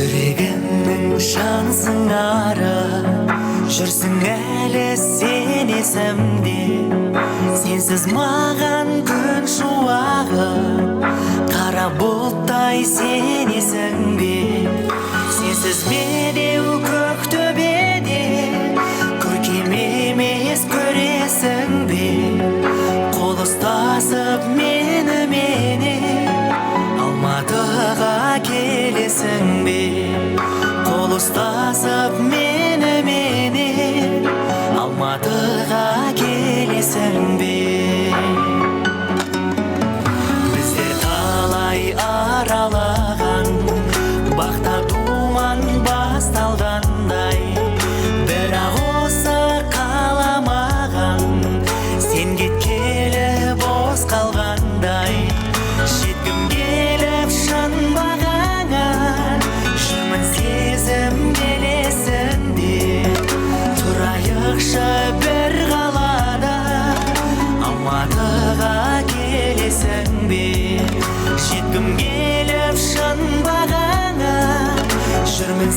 Жүрегімнің шансың ары, жүрсің әлі сен есімде. Сенсіз маған күн шуағы, қара бұлттай сен есің бе? Сенсіз медеу көк төбеде көркем емес көресің бе? Қол ұстасып меніменен Алматыға келесің бе? Қол ұстасып меніменен Алматыға келесің бе? Біздер талай аралаған, бақта думан басталғандай, бірақ осы қаламаған, сен кеткелі бос қалғандай. Жеткім келіп шын бағаңа, жүрмін сезім белесінде. Тұрайықшы бір қалада, Алматыға келесің бе? Жеткім келіп шын бағаңа, жүрмін